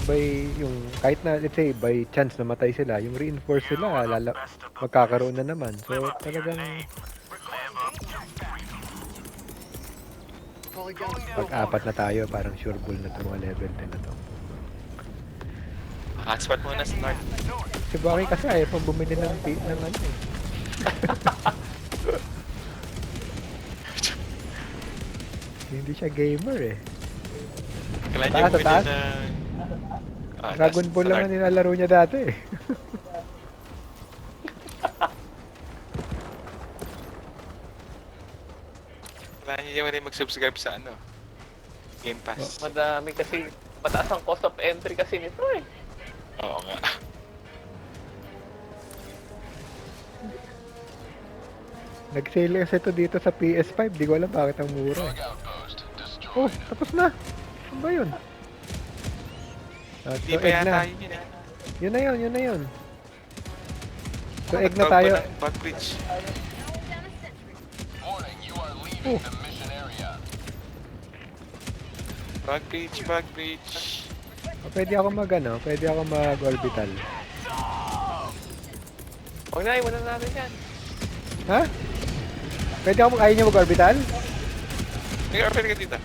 sabay yung kahit na let's say by chance namatay sila, yung reinforce sila magkakaroon na naman. So talagang pag-apat na tayo, parang sure bull na 'to mga level 10 na 'to. Hotspot muna sa north. Si Baki kasi ayaw pang bumili ng ano eh. Hindi siya gamer eh. Kailan Taas, yung pwede taas. na... Dragon Ball lang na nilalaro niya dati eh. Kailan niya rin mag-subscribe sa ano? Game Pass. Madami kasi, mataas ang cost of entry kasi nito eh. Oo nga. Nag-sale kasi ito dito sa PS5. Di ko alam bakit ang mura. Oh, tapos na. Ano ba yun? Hindi So, pa egg yata na. yun eh. Yun na yun, yun na yun. So, Oh, egg na nag-drop tayo. pa ng bug bridge. Oh, Bug bridge, bug bridge. pwede ako pwede ako mag-orbital. Huwag na, iwanan natin yan. Ha? Pwede ako ayaw niyo mag-orbital? Nag-orbital ka dito.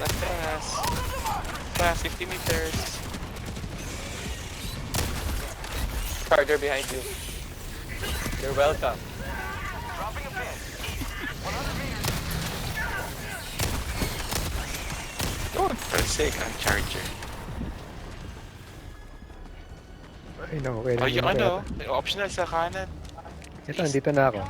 Fast. Fast, 50 meters. Charger behind you. You're welcome. Don't forsake ang charger. Ay, naku, kailan Oh, yung yun ano, kaya- yung optional sa kanan. Ito, andito na ako.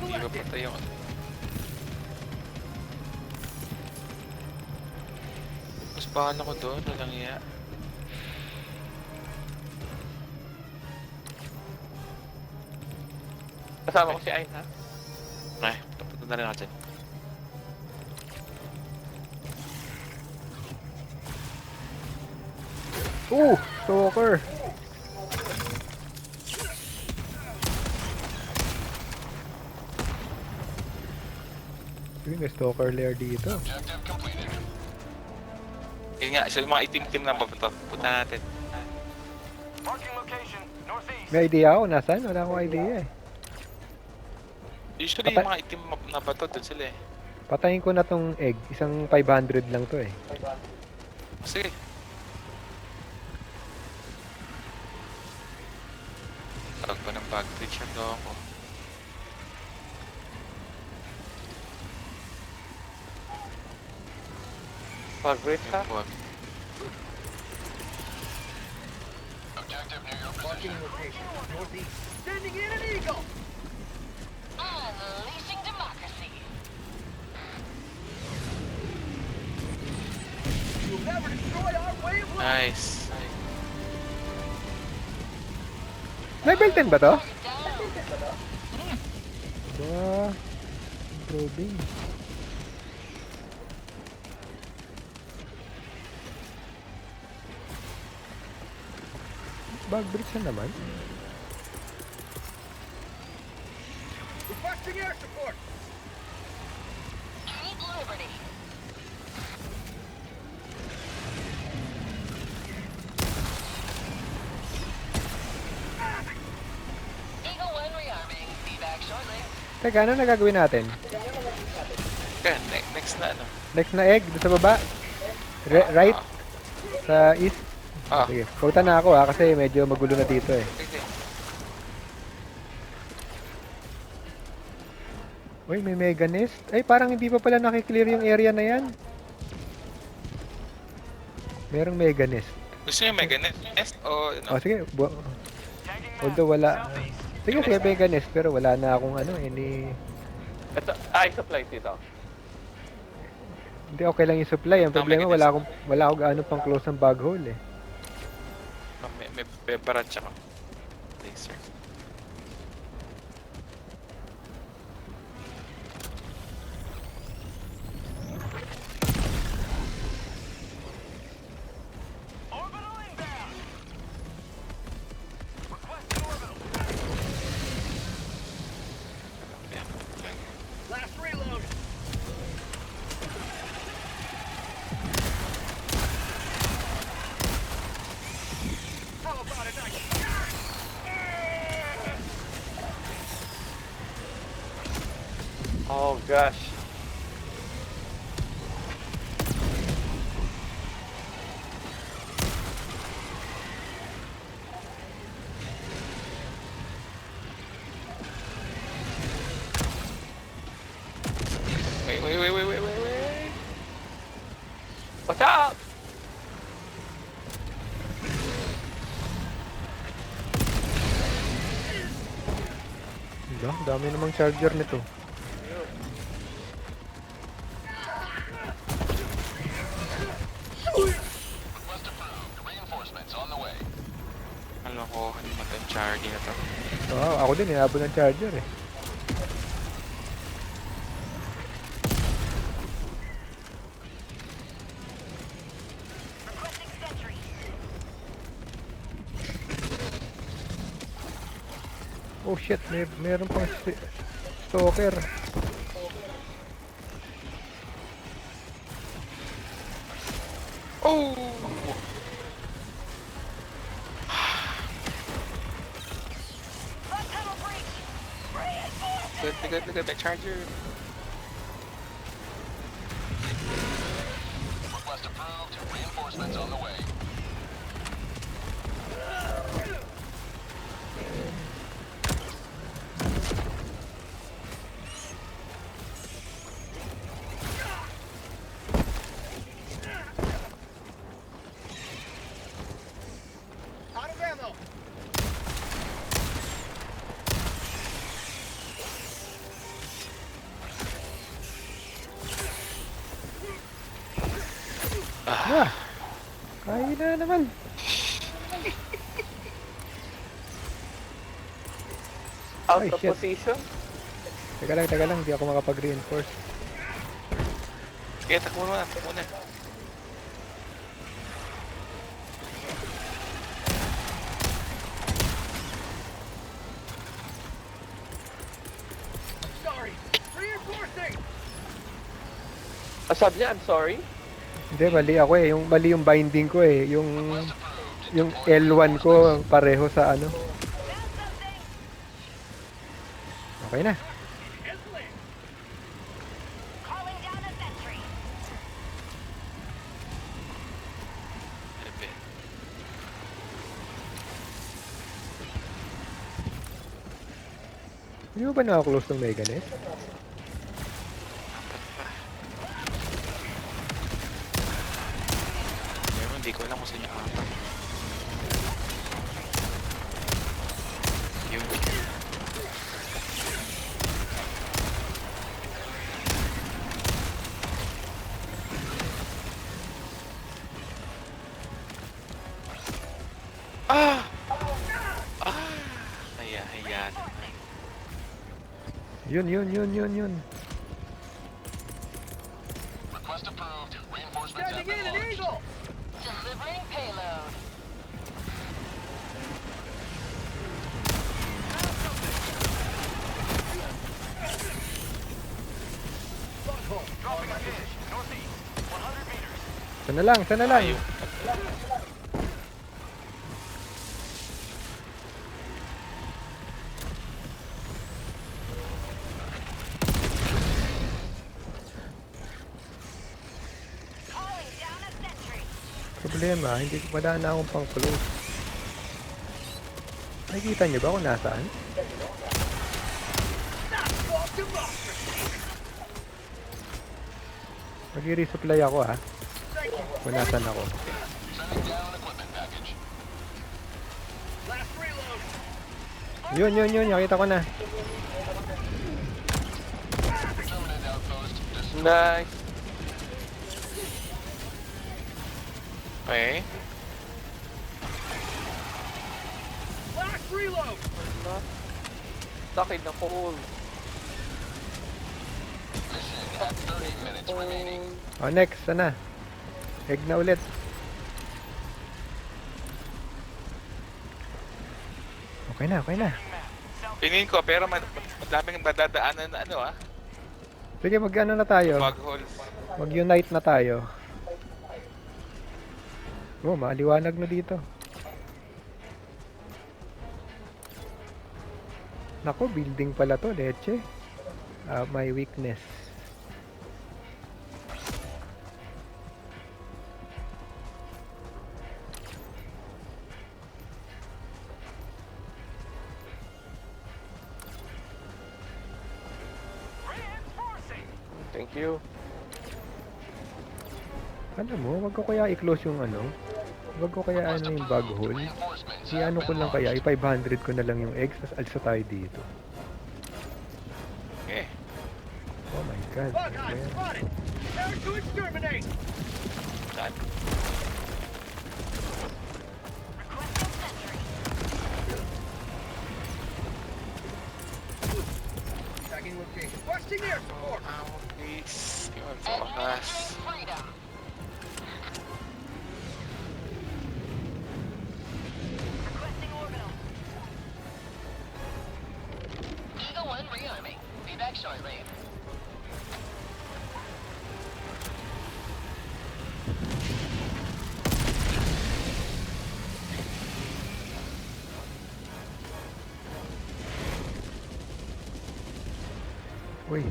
Hindi ba patay yung ano? Mas bahala ko doon, walang iya. Kasama ko si Ayn, ha? Ay, tapunta na rin ako dyan. Stalker! Uy, may stalker lair dito. Yun nga, so yung mga itim-tim lang papunta. Punta natin. May idea ako, nasaan? Wala akong idea eh. Usually yung mga itim na bato, doon sila eh. Patayin ko na tong egg. Isang 500 lang to eh. Sige. Tawag pa ng bug bridge ang gawa ko. Pag-bridge ka? Yung wag. Unleashing democracy. Nice. Level 10 ba to? Ba, improving. Bug bridge na naman. Keep liberty. Eagle 1 rearming. Be back shortly. Teka, ano na gagawin natin? Kaya, next na ano. Next na egg, doon sa baba? Right? Sa east? Ah, Sige, pauta na ako kasi medyo magulo na dito eh. sige. Uy, may mega nest. Ay, parang hindi pa pala nakiklear yung area na yan. Merong mega nest. Gusto niyo mega nest o ano? Oh, sige. Although wala. Sige, mega nest. Pero wala na akong any... Ito, supply dito. Hindi, okay lang yung supply. Ang problema, mega wala akong gaano pang close ng bug hole eh. May bebarat siya ka. Laser. Oh gosh. Wait. Watch out! Diba? Dami namang charger nito. Ano ko, hindi mo tayong charge na to. Oo, ako din, inabot ng charger eh. Oh shit, meron pang stalker. Oh! Look at that charger. Request approved. Reinforcements on the way. Ah! Kaya na naman. Out Ay, of shit. position. Teka lang, hindi ako makapag-reinforce. Sige, takbo muna. Ah, sabi niya, I'm sorry. Hindi, mali ako eh. Mali yung binding ko eh. Yung L1 ko pareho sa ano. Okay na. Calling down a sentry. Hindi mo ba nakaklose ng Meganet? Pero hindi ko alam kung saan yung apat. Yun. Ah! Haya naman. Yun. Request approved. Reinforcements have been launched. Delivering payload. Sana lang. Ayun. Calling down a sentry. Problema, wala na akong pang close. Nakikita niyo ba kung nasaan? Mag-resupply ako ha. Kung nasaan ako. Sending down equipment package. Yun. Nakita ko na. Terminate outpost. Destroy. Nice. Okay. Sakit na cold. Mission at 30 minutes remaining. Oh, next. Sana. Egg na ulit. Okay na. Pinin ko, pero madaming madadaanan na ano ah. Sige, mag-ano na tayo. Maghole. Mag-unite na tayo. Oh, maliwanag na dito. Nako, building pala to, leche. My weakness. Thank you. Alam mo, wag ko kaya i-close yung ano. Wag ko kaya ano yung bug hole. Reinforcements I-ano ko lang kaya, i-500 ko na lang yung eggs, tas alsa tayo dito. Okay. Oh my god. Okay. spotted. Prepare to exterminate. Saan? Tagging location. Requesting air support. Please. Yun, sa Enemy wakas. entering freedom. Requesting orbital. Eagle 1 rearming. Be back shortly. Uy,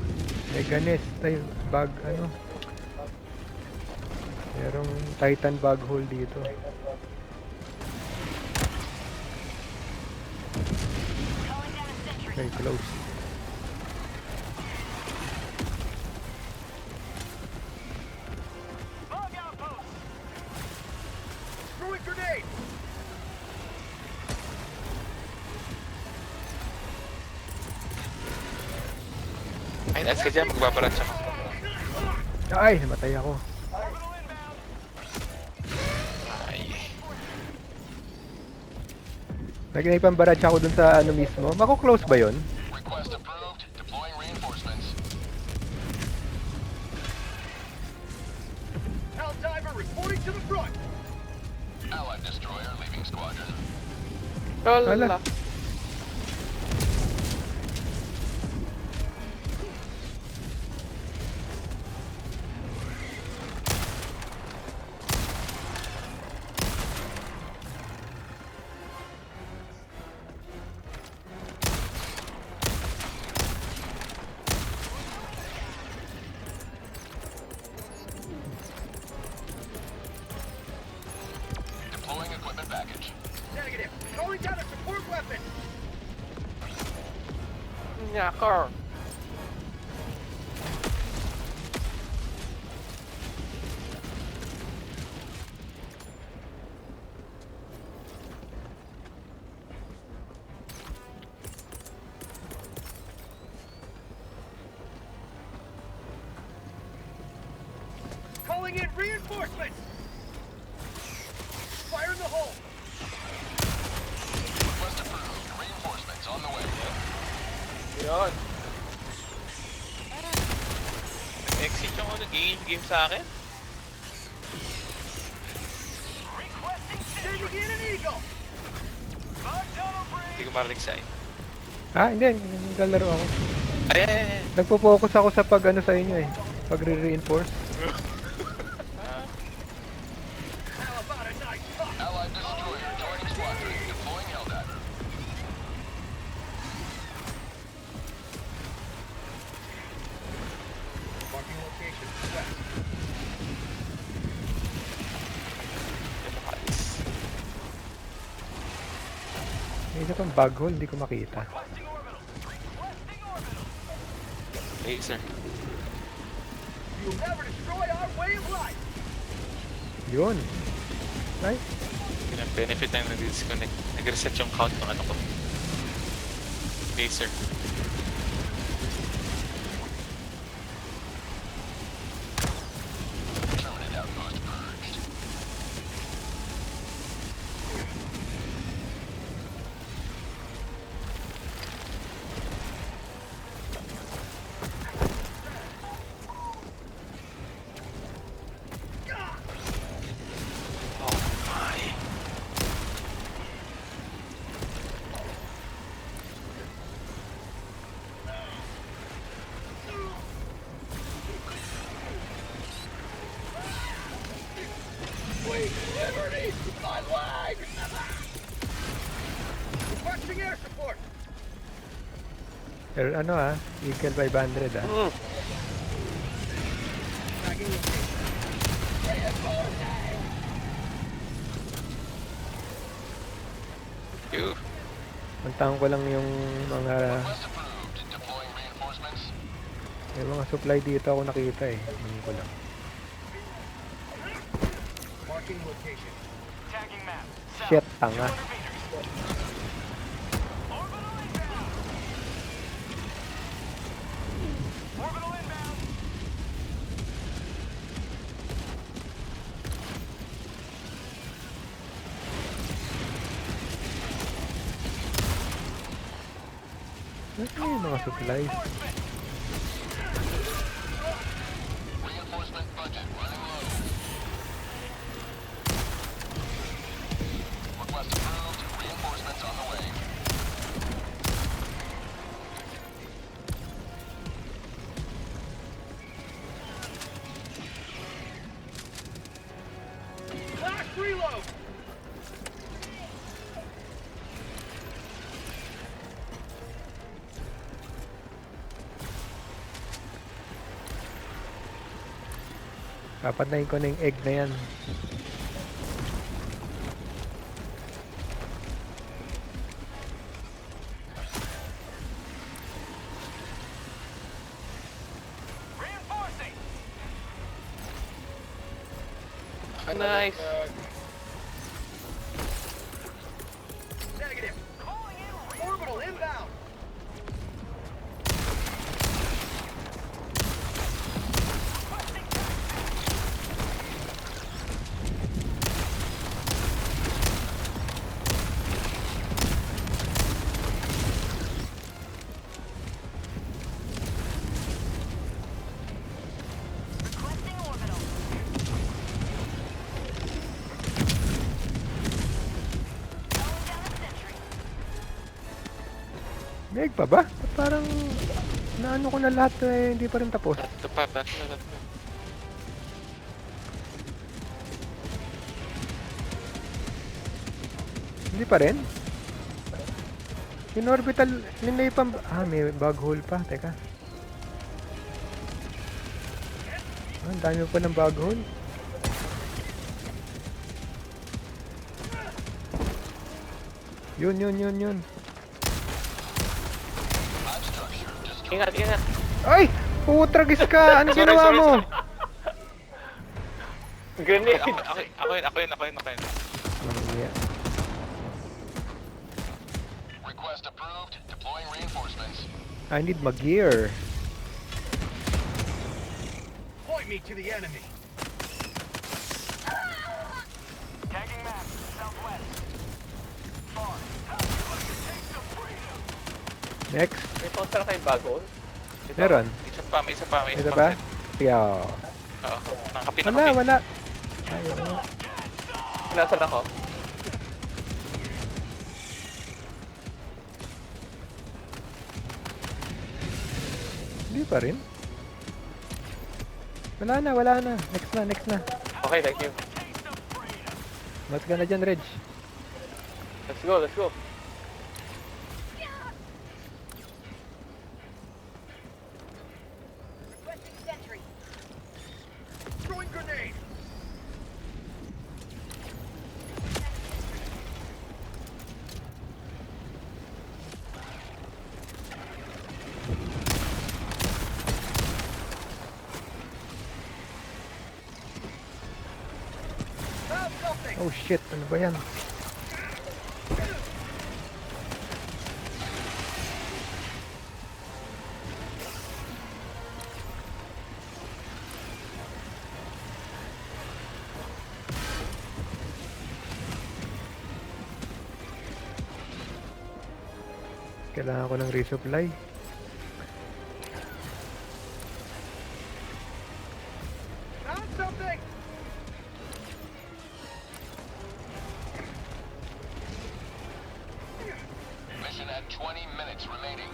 may ganes tayo bug ano. Merong Titan bug hole dito. Calling down a sentry. Okay, close. Bug outpost. Throwing grenade. Ay, that's ka dyan. Magbabarat siya. Ay, namatay ako. Ay. Nagpambarad ako dun sa ano mismo. Mako-close ba yon? Request approved. Deploying reinforcements. Hell diver reporting to the front. Allied destroyer leaving squadron. Hala. Lola. Deploying equipment package. Negative. Calling down a support weapon. Nyakar. Calling in reinforcements. Fire in the hole. Request approved. Reinforcements on the way. Yun. Exit yung ano, game sa akin. Sending in an eagle. Hindi ko marinig sa'yo. Ah, hindi. Naglalaro ako. Ay, ay, ay, ay. Nagpo-focus ako sa pag ano sa inyo eh. Pag re-reinforce. How about a nice fuck? Allied destroyer joining squadron. Deploying Helldiver. Marking location. West. Lumakas. May isa pang bug hole, hindi ko makita. Requesting orbital. Requesting orbital. Laser. You will never destroy our way of life. Yun. Nice. Yun ang benefit na nag-disconnect. Nag-reset yung count ng ano ko. Laser. Terminate outpost purged. Oh my. Sweet liberty! My leg! Requesting air support! Pero ano Eagle 500 Phew. Puntahan ko lang yung mga Request approved. Deploying reinforcements. may mga supply dito ako nakita eh. Hindi ko lang. Shit, tanga. Ano yung mga supplies? Reinforcement budget running low. Request approved. Reinforcements on the way. Papatayin ko na yung egg na yan. Nice. Requesting orbital. Calling down a sentry. May egg pa ba? Ba't parang naano ko na lahat hindi pa rin tapos. Ito pa, tatlo. Hindi pa rin? In orbital, may pang... may bug hole pa. Teka. Ang dami pa ng bug hole. Yun. Ingat, ingat. Ay! Putragis ka! Ano ginawa mo? Grenade. Ako yun. Yeah. Request approved. Deploying reinforcements. I need mag-gear. Point me to the enemy. Next. May counter kayo bago? Ito. Meron. Isa pa. Ito ba? Yo. Oo. Nakapin Wala. Ayaw. Nasaan ako? Hindi pa rin. Wala na. Next na. Okay, thank you. Mas ka na dyan, Reg. Let's go. Requesting sentry. Throwing grenade. Oh shit, ano ba yan? Kailangan ko ng resupply. Found something. Mission at 20 minutes remaining.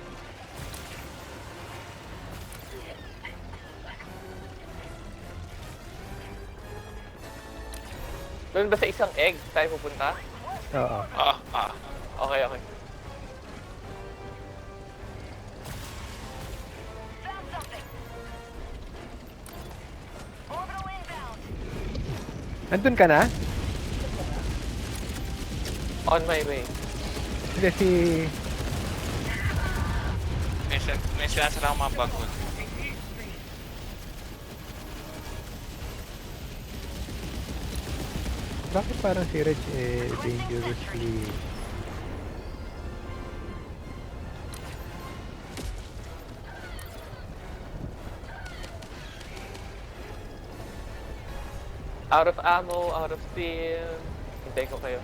Doon ba sa isang egg tayo pupunta? Oo. Ah. Okay. Andun ka na? On my way. Hindi si... May sinasara akong mga bagon. Bakit parang si Reg dangerously... Out of ammo, out of steel. Hintay ko kayo.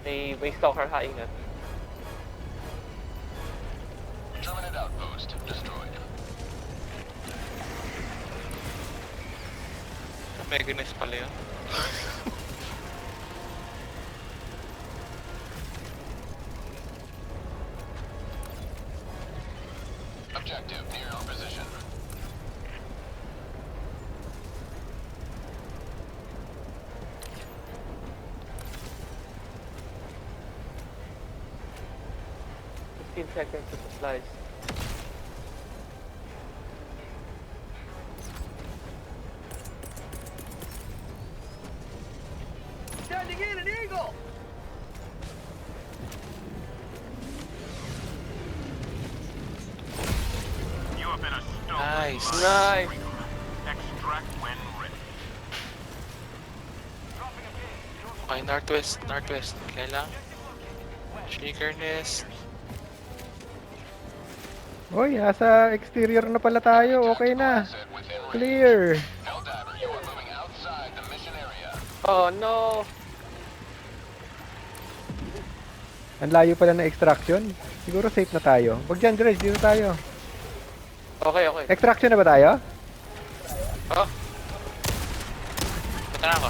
May stalker ha, ingat. Terminate outpost destroyed. Meganes pala yun. Objective near your position. Fifteen seconds to supplies. Standing in an eagle. You have been a Nice. Nice! Extract when ready. Okay, northwest. Kailang. Shaker nest. Uy, nasa exterior na pala tayo. Okay na. Asset within range. Clear. Helldiver, you are moving outside the mission area. Oh no! Ang layo pala ng extraction. Siguro safe na tayo. Wag dyan, Dredge. Dito tayo. Okay, okay. Extraction na ba tayo? Oh! Punta na ako.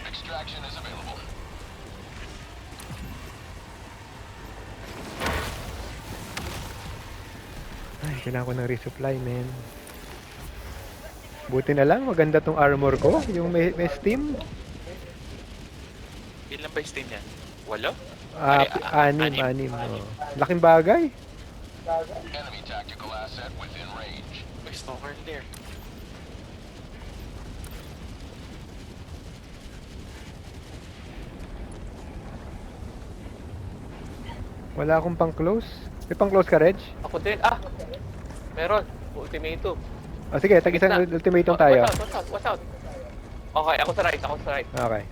Extraction is available. Ay, kailangan ko ng resupply, man. Buti na lang, maganda tong armor ko. Yung may steam. Ilan ba yung steam yan? 8? Ah, Anim. anim. Oh. Laking bagay. Enemy tactical asset within range. May stalker there. Wala akong pang-close. May pang-close ka, Reg? Ako din. Ah! Meron. Ultimatum. O sige, tag-isang Gitna. ultimatum tayo. Watch out. Okay, ako sa right. Okay.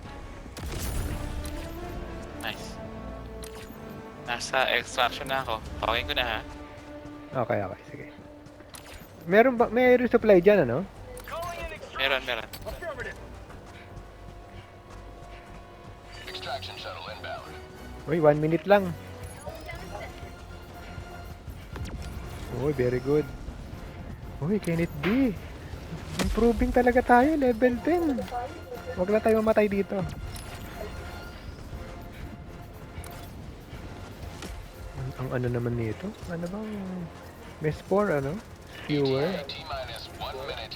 Nice. Nasa extraction na ako. Pakain ko na ha. Okay, sige. Meron ba, may resupply dyan, ano? Meron. Extraction shuttle inbound. Uy, 1 minute lang. Uy, very good. Uy, Kenneth B. Improving talaga tayo, level 10. Huwag na tayo mamatay dito. Ang ano naman nito? Ano bang... May spore, ano? Skewer. T-minus 1 minute.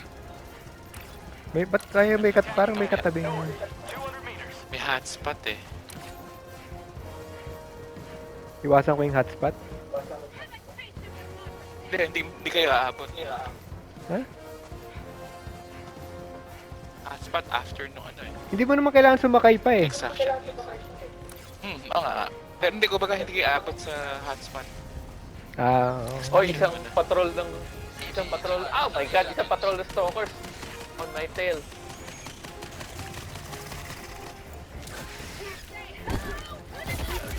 Ba't tayo parang may katabing... 200 meters. May hotspot eh. Iwasan ko yung hotspot. Hindi kayo aabot. Ha? Hotspot after nung ano eh. Hindi mo naman kailangan sumakay pa eh. Extraction. Oo nga. Pero hindi ko kayo aabot sa hotspot. Ah, oo. Oh, isang patrol. Oh my god, isang patrol ng stalkers. On my tail.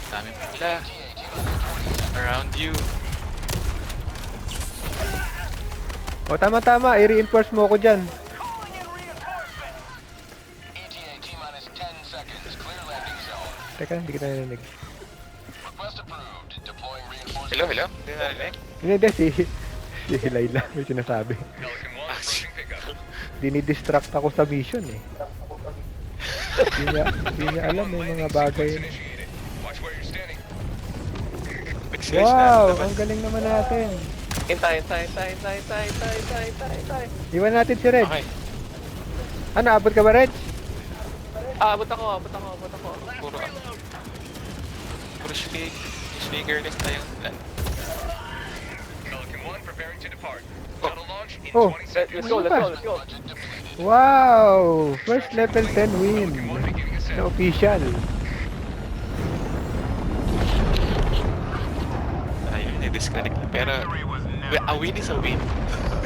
Dami pala. Around you. O, tama. I-reinforce mo ako dyan. ETA T-minus 10 seconds. Clear landing zone. Teka, hindi kita narinig. Request approved. Deploying reinforcements. Hello? Hindi na narinig? Hindi, si Layla may sinasabi. Dinidistract ako sa mission eh. Hindi niya alam may mga bagay. Wow, ang galing naman natin. Hintay. Iwan natin si Reg. Okay. Ano, abot ka ba, Reg? Abot ako. Puro Triggerless tayong plan. Pelican 1 preparing to depart. Oh. Shuttle launch in Oh. 20 Let's seconds. go, let's go, let's go. Wow! First level 10 win. Pelican 1 beginning Na ascent. official. Ayun, na-disconnect na. Pero, a win is a win.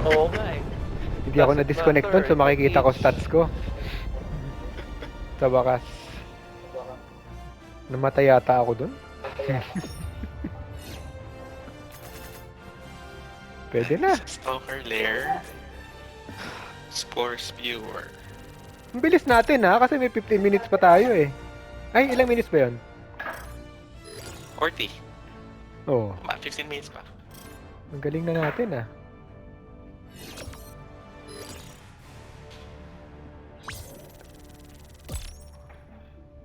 Oo nga eh. Hindi ako na-disconnect doon, so makikita ko stats ko. Sa wakas. Namatay yata ako doon. Pwede na. Stalker Lair. Spore Spewer. Ang bilis natin ha, kasi may 15 minutes pa tayo eh. Ay, ilang minutes ba yun? 40. Oo. 15 minutes pa. Ang galing na natin ah.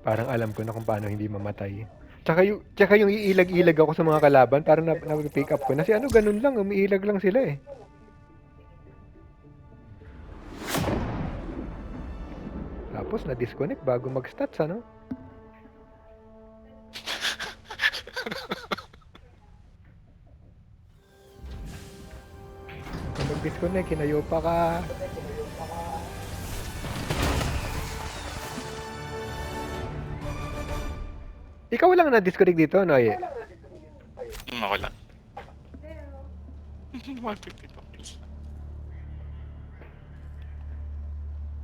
Parang alam ko na kung paano hindi mamatay. Tsaka yung iilag-ilag ako sa mga kalaban, parang na-pick up ko na. Si ano, ganun lang, umiilag lang sila eh. Tapos na-disconnect bago mag-stats, ano? Kung mag-disconnect, kinayo pa ka. Ikaw lang na-disconnect dito, Noy? Ako lang. 150 points.